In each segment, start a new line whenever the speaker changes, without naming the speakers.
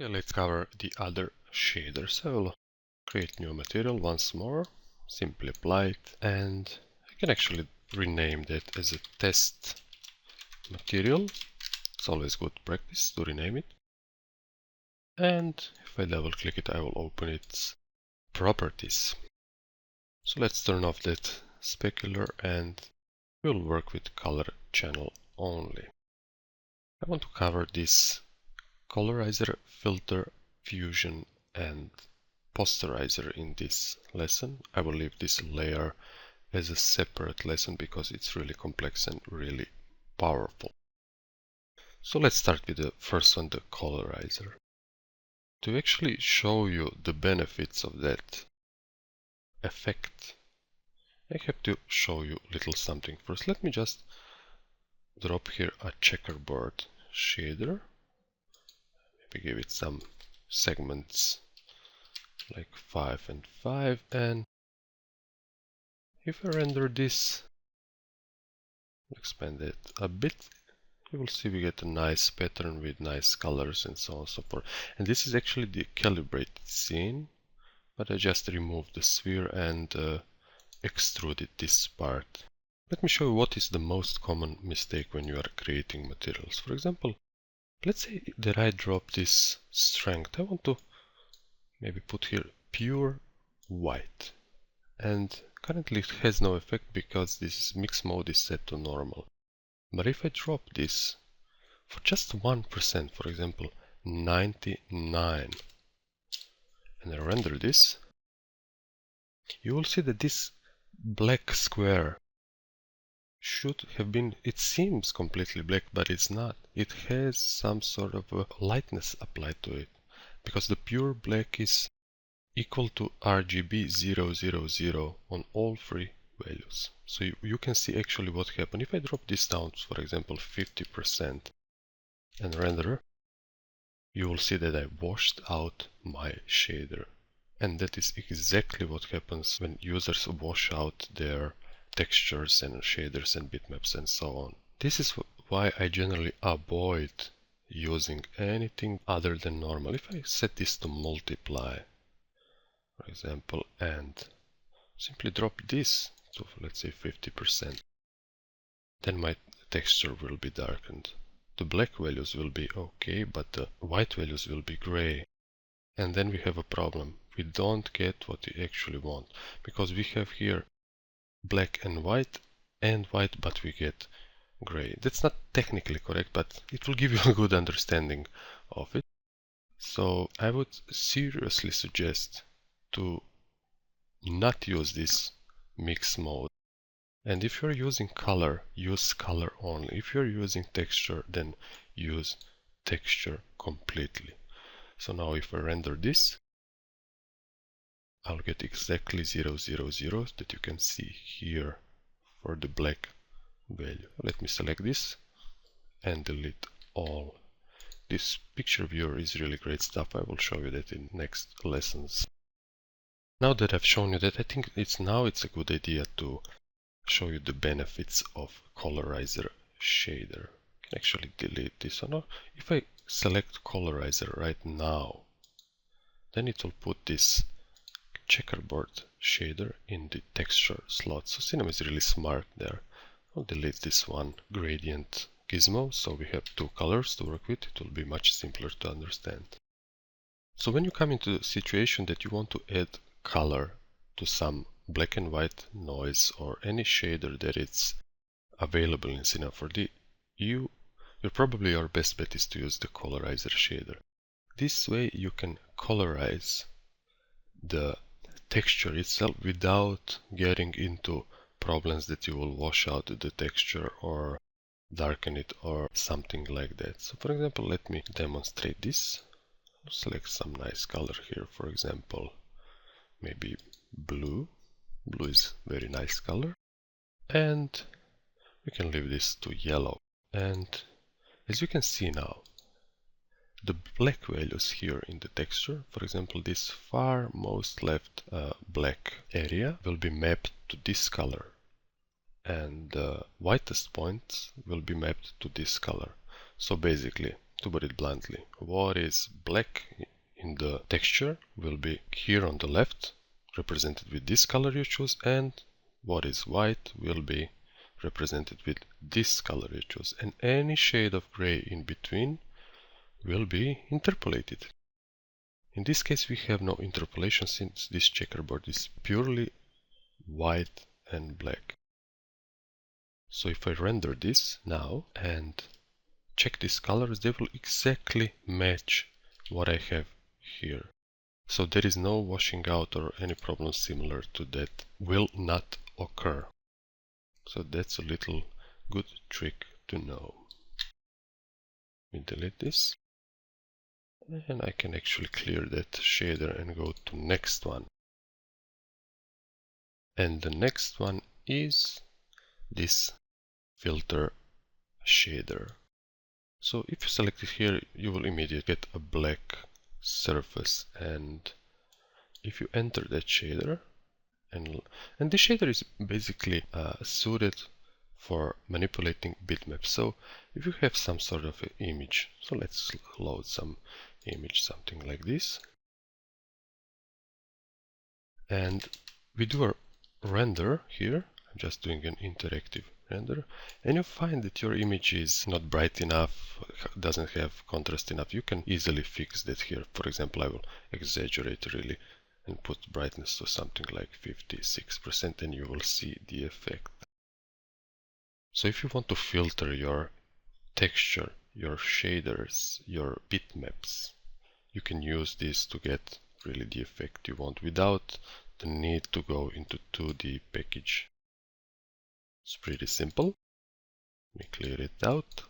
Okay, let's cover the other shaders. I will create new material once more, simply apply it, and I can actually rename that as a test material. It's always good practice to rename it. And if I double click it, I will open its properties. So let's turn off that specular and we'll work with color channel only. I want to cover this Colorizer, Filter, Fusion and Posterizer in this lesson. I will leave this layer as a separate lesson because it's really complex and really powerful. So let's start with the first one, the Colorizer. To actually show you the benefits of that effect, I have to show you a little something. First, let me just drop here a checkerboard shader. Maybe give it some segments like 5 and 5, and if I render this, expand it a bit, you will see we get a nice pattern with nice colors and so on and so forth. And this is actually the calibrated scene, but I just removed the sphere and extruded this part. Let me show you what is the most common mistake when you are creating materials. For example, let's say that I drop this strength. I want to maybe put here pure white. And currently it has no effect because this mix mode is set to normal. But if I drop this for just 1%, for example 99, and I render this, you will see that this black square should have been, it seems completely black, but it's not. It has some sort of a lightness applied to it, because the pure black is equal to RGB 000 on all three values. So you can see actually what happened. If I drop this down to, for example, 50% and render, you will see that I washed out my shader. And that is exactly what happens when users wash out their textures and shaders and bitmaps and so on. This is why I generally avoid using anything other than normal. If I set this to multiply, for example, and simply drop this to, let's say, 50%, then my texture will be darkened. The black values will be okay, but the white values will be gray. And then we have a problem. We don't get what we actually want, because we have here black and white, but we get gray. That's not technically correct, but it will give you a good understanding of it. So I would seriously suggest to not use this mix mode. And if you're using color, use color only. If you're using texture, then use texture completely. So now if I render this, I'll get exactly 000 that you can see here for the black value. Let me select this and delete all. This picture viewer is really great stuff. I will show you that in next lessons. Now that I've shown you that, I think it's a good idea to show you the benefits of Colorizer shader. I can actually delete this or not. If I select Colorizer right now, then it will put this checkerboard shader in the texture slot. So Cinema is really smart there. I'll delete this one gradient gizmo, so we have two colors to work with. It will be much simpler to understand. So when you come into the situation that you want to add color to some black and white noise or any shader that it's available in Cinema 4D, your best bet is to use the Colorizer shader. This way you can colorize the texture itself without getting into problems that you will wash out the texture or darken it or something like that. So for example, let me demonstrate this. Select some nice color here, for example, maybe blue. Blue is very nice color. And we can leave this to yellow. And as you can see now, the black values here in the texture, for example, this far most left black area will be mapped to this color, and the whitest points will be mapped to this color. So basically, to put it bluntly. What is black in the texture will be here on the left, represented with this color you choose, and what is white will be represented with this color you choose. And any shade of gray in between will be interpolated. In this case we have no interpolation since this checkerboard is purely white and black. So if I render this now and check these colors, they will exactly match what I have here. So there is no washing out or any problem similar to that will not occur. So that's a little good trick to know. We delete this. And I can actually clear that shader and go to next one. And the next one is this filter shader. So if you select it here, you will immediately get a black surface. And if you enter that shader, and this shader is basically suited for manipulating bitmaps. So if you have some sort of image, so let's load some image, something like this, and we do a render here. I'm just doing an interactive render, and you find that your image is not bright enough, doesn't have contrast enough. You can easily fix that here. For example, I will exaggerate really and put brightness to something like 56%, and you will see the effect. So if you want to filter your texture, your shaders, your bitmaps, you can use this to get really the effect you want without the need to go into 2D package. It's pretty simple. Let me clear it out.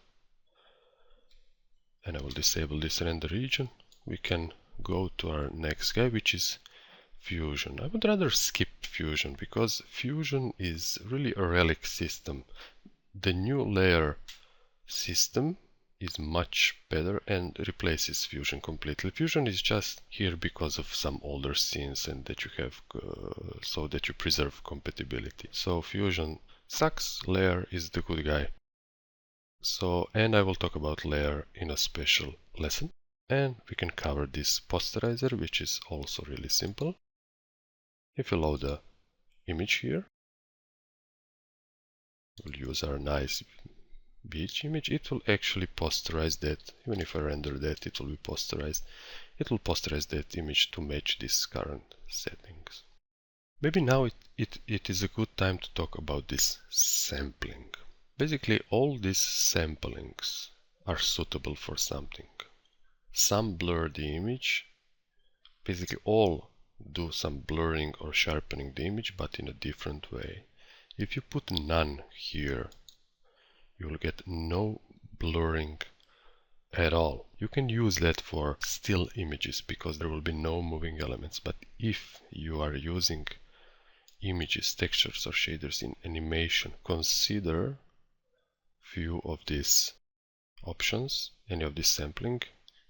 And I will disable this render region. We can go to our next guy, which is Fusion. I would rather skip Fusion because Fusion is really a relic system. The new layer system is much better and replaces Fusion completely. Fusion is just here because of some older scenes and that you have so that you preserve compatibility. So Fusion sucks, layer is the good guy. So, and I will talk about layer in a special lesson. And we can cover this posterizer, which is also really simple. If you load the image here, we'll use our nice beach image. It will actually posterize that. Even if I render that, it will be posterized. It will posterize that image to match these current settings. Maybe now it is a good time to talk about this sampling. Basically, all these samplings are suitable for something. Some blur the image. Basically, all do some blurring or sharpening the image, but in a different way. If you put none here, you will get no blurring at all. You can use that for still images because there will be no moving elements. But if you are using images, textures, or shaders in animation, consider few of these options, any of this sampling.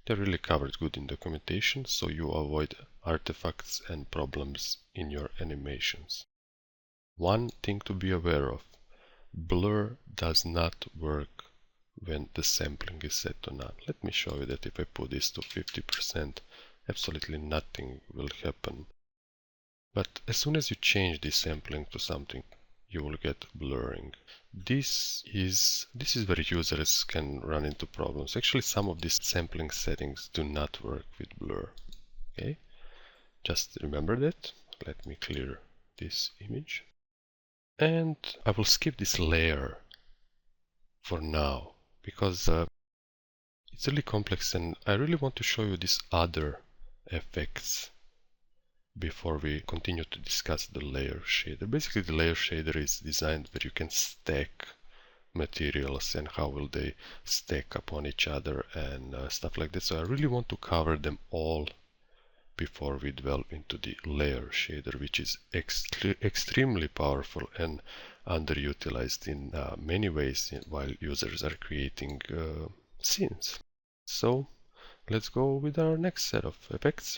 They're really covered good in documentation, so you avoid artifacts and problems in your animations. One thing to be aware of: blur does not work when the sampling is set to none. Let me show you that if I put this to 50%, absolutely nothing will happen. But as soon as you change this sampling to something, you will get blurring. This is where users can run into problems. Actually, some of these sampling settings do not work with blur. Okay, just remember that. Let me clear this image. And I will skip this layer for now because it's really complex and I really want to show you these other effects before we continue to discuss the layer shader. Basically, the layer shader is designed where you can stack materials and how will they stack upon each other and stuff like that. So I really want to cover them all before we delve into the layer shader, which is extremely powerful and underutilized in many ways while users are creating scenes. So let's go with our next set of effects.